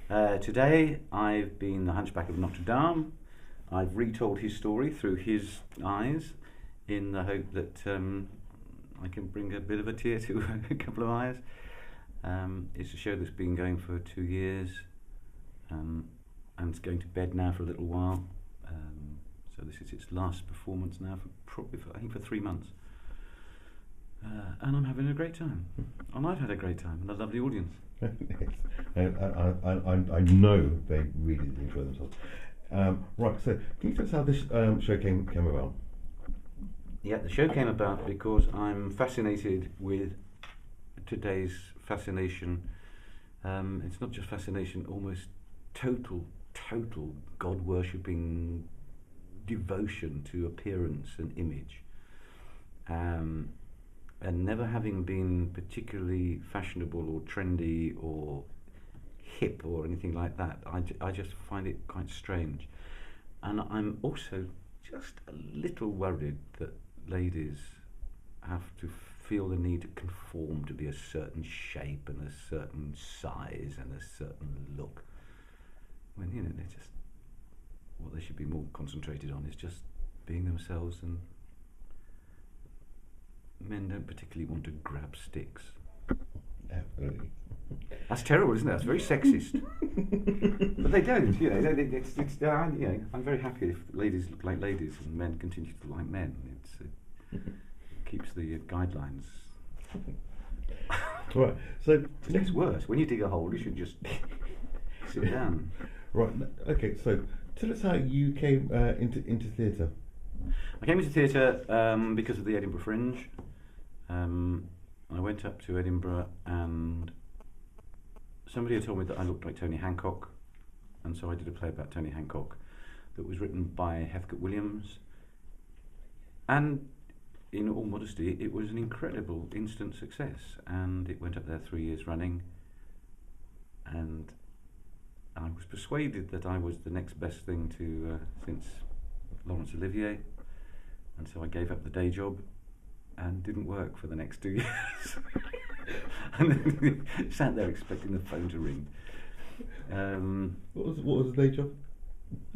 Today I've been the Hunchback of Notre Dame. I've retold his story through his eyes in the hope that I can bring a bit of a tear to a couple of eyes. It's a show that's been going for 2 years and it's going to bed now for a little while. So this is its last performance now I think for 3 months. And I'm having a great time. And I've had a great time and a lovely audience. I know they really enjoy themselves. Right, so can you tell us how this show came about? Yeah, the show came about because I'm fascinated with today's fascination. It's not just fascination, almost total God-worshipping devotion to appearance and image. And never having been particularly fashionable or trendy or hip or anything like that, I just find it quite strange. And I'm also just a little worried that ladies have to feel the need to conform to be a certain shape and a certain size and a certain look. When, they're just, what they should be more concentrated on is just being themselves, and men don't particularly want to grab sticks. Absolutely. That's terrible, isn't it? That's very sexist. But they don't, I'm very happy if ladies look like ladies and men continue to look like men. It keeps the guidelines. Right, so it gets worse. When you dig a hole, you should just sit down. Right, okay, so tell us how you came into theatre. I came into theatre because of the Edinburgh Fringe. I went up to Edinburgh and somebody had told me that I looked like Tony Hancock, and so I did a play about Tony Hancock that was written by Heathcote Williams. And in all modesty, it was an incredible instant success, and it went up there 3 years running, and I was persuaded that I was the next best thing to since Laurence Olivier, and so I gave up the day job and didn't work for the next 2 years. And then sat there expecting the phone to ring. What was the day job?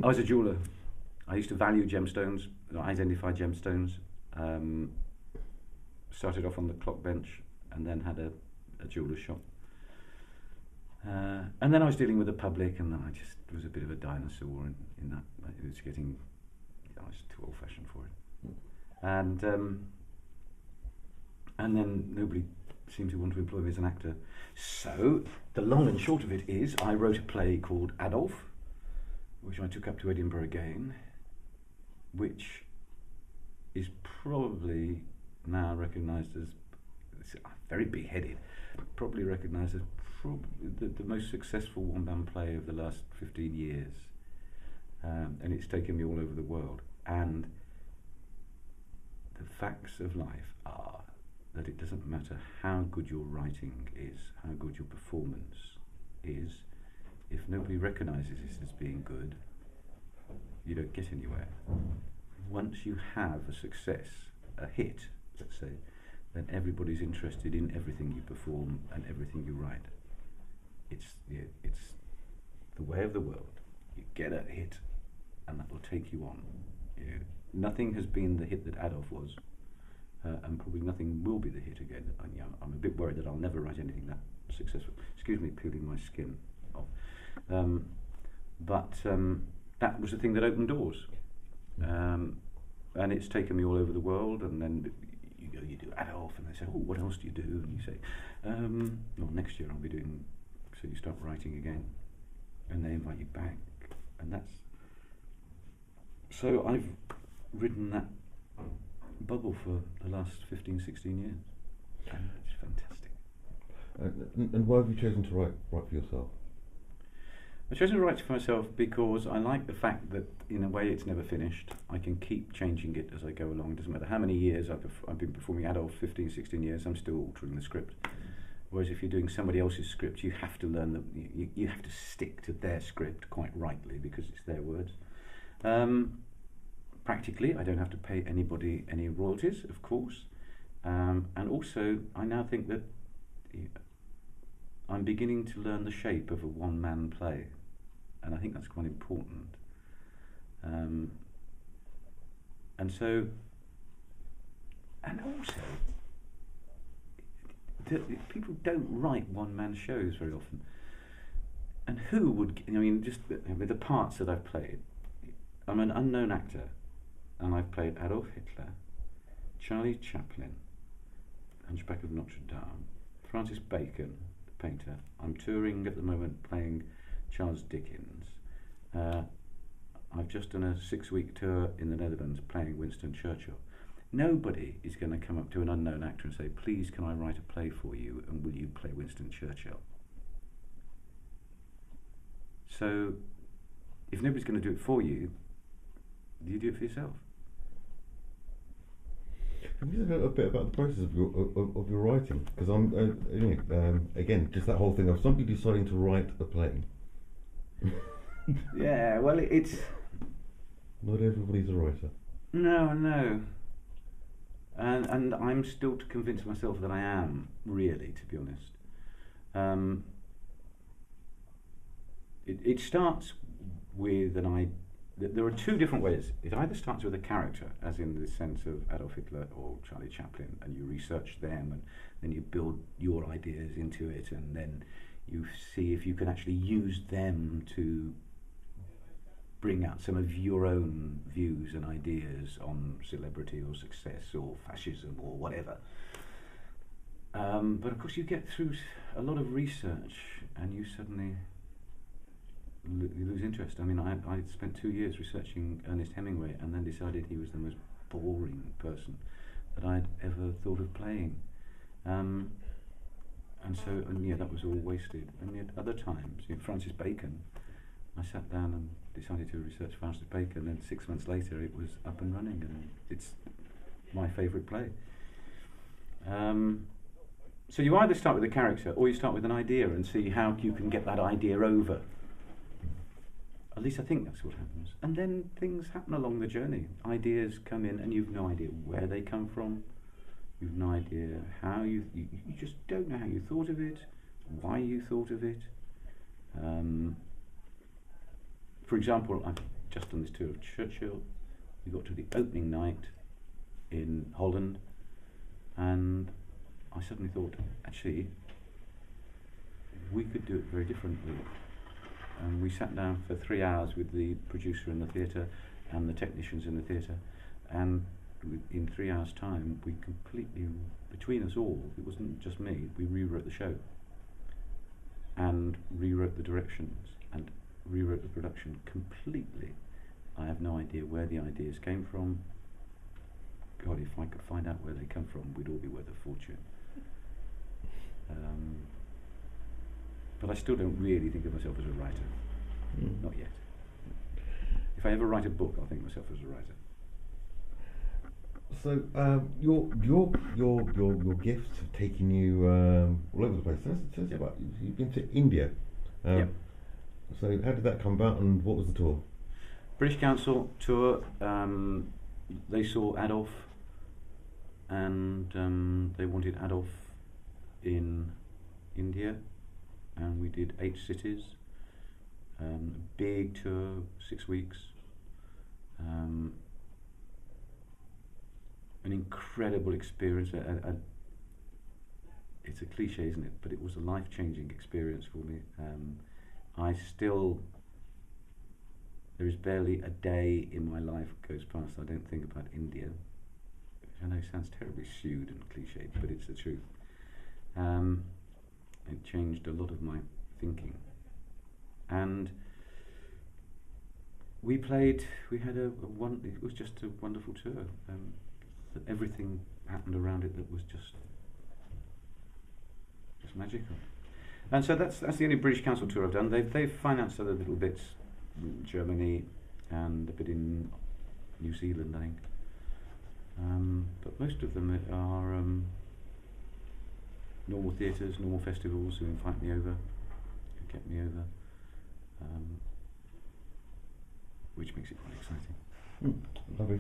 I was a jeweller. I used to value gemstones, identify gemstones. Started off on the clock bench and then had a jeweller's shop. And then I was dealing with the public, and then I just was a bit of a dinosaur in that. It was getting, I was too old-fashioned for it. And then nobody seemed to want to employ me as an actor. So the long and short of it is I wrote a play called Adolf, which I took up to Edinburgh again, which is probably now recognised as, very big-headed, probably recognised as the most successful one-man play of the last 15 years. And it's taken me all over the world. And the facts of life are that it doesn't matter how good your writing is, how good your performance is, if nobody recognises it as being good, you don't get anywhere. Once you have a success, a hit, let's say, then everybody's interested in everything you perform and everything you write. It's the way of the world. You get a hit, and that will take you on. Nothing has been the hit that Adolf was. And probably nothing will be the hit again. I'm a bit worried that I'll never write anything that successful. Excuse me, peeling my skin off. But that was the thing that opened doors. And it's taken me all over the world. And then you do Adolf, and they say, "Oh, what else do you do?" And you say, "Well, next year I'll be doing." So you start writing again, and they invite you back, and that's. So I've ridden that bubble for the last 15, 16 years. And it's fantastic. And why have you chosen to write for yourself? I've chosen to write for myself because I like the fact that, in a way, it's never finished. I can keep changing it as I go along. It doesn't matter how many years I've been performing Adolf, 15, 16 years, I'm still altering the script. Whereas if you're doing somebody else's script, you have to learn you have to stick to their script quite rightly because it's their words. Practically, I don't have to pay anybody any royalties, of course. And also, I now think that I'm beginning to learn the shape of a one-man play, and I think that's quite important. And so, and also, people don't write one-man shows very often. And who would, I mean, just with the parts that I've played, I'm an unknown actor, and I've played Adolf Hitler, Charlie Chaplin, Hunchback of Notre Dame, Francis Bacon, the painter. I'm touring at the moment playing Charles Dickens. I've just done a 6-week tour in the Netherlands playing Winston Churchill. Nobody is going to come up to an unknown actor and say, please can I write a play for you and will you play Winston Churchill? So if nobody's going to do it for you, you do it for yourself. Can you say a bit about the process of your writing? Because again, just that whole thing of somebody deciding to write a play. Yeah, well, it's... Not everybody's a writer. No. And I'm still to convince myself that I am, really, to be honest. It starts with an idea. There are two different ways. It either starts with a character, as in the sense of Adolf Hitler or Charlie Chaplin, and you research them, and then you build your ideas into it, and then you see if you can actually use them to bring out some of your own views and ideas on celebrity or success or fascism or whatever. But of course you get through a lot of research and you suddenly you lose interest. I mean, I spent 2 years researching Ernest Hemingway and then decided he was the most boring person that I'd ever thought of playing. And that was all wasted. And yet other times, Francis Bacon, I sat down and decided to research Francis Bacon, and 6 months later it was up and running, and it's my favourite play. So you either start with a character or you start with an idea and see how you can get that idea over. At least I think that's what happens. And then things happen along the journey. Ideas come in and you've no idea where they come from. You've no idea how you just don't know how you thought of it, why you thought of it. For example, I've just done this tour of Churchill. We got to the opening night in Holland, and I suddenly thought, actually, we could do it very differently. And we sat down for 3 hours with the producer in the theatre and the technicians in the theatre, and in 3 hours' time, we completely, between us all, it wasn't just me, we rewrote the show and rewrote the directions and rewrote the production completely. I have no idea where the ideas came from. God, if I could find out where they come from, we'd all be worth a fortune. But I still don't really think of myself as a writer. Not yet. If I ever write a book, I'll think of myself as a writer. So your gifts have taken you all over the place. Tell us about, you've been to India. Yep. So how did that come about, and what was the tour? British Council tour. They saw Adolf, and they wanted Adolf in India, and we did 8 cities. Big tour, 6 weeks. An incredible experience. It's a cliche, isn't it? But it was a life-changing experience for me. There is barely a day in my life goes past I don't think about India, which I know sounds terribly pseudo and cliched, but it's the truth. It changed a lot of my thinking. And we had it was just a wonderful tour. Everything happened around it that was just magical. And so that's the only British Council tour I've done. They've financed other little bits in Germany and a bit in New Zealand, I think. But most of them are normal theatres, normal festivals who invite me over, who get me over, which makes it quite exciting. Lovely.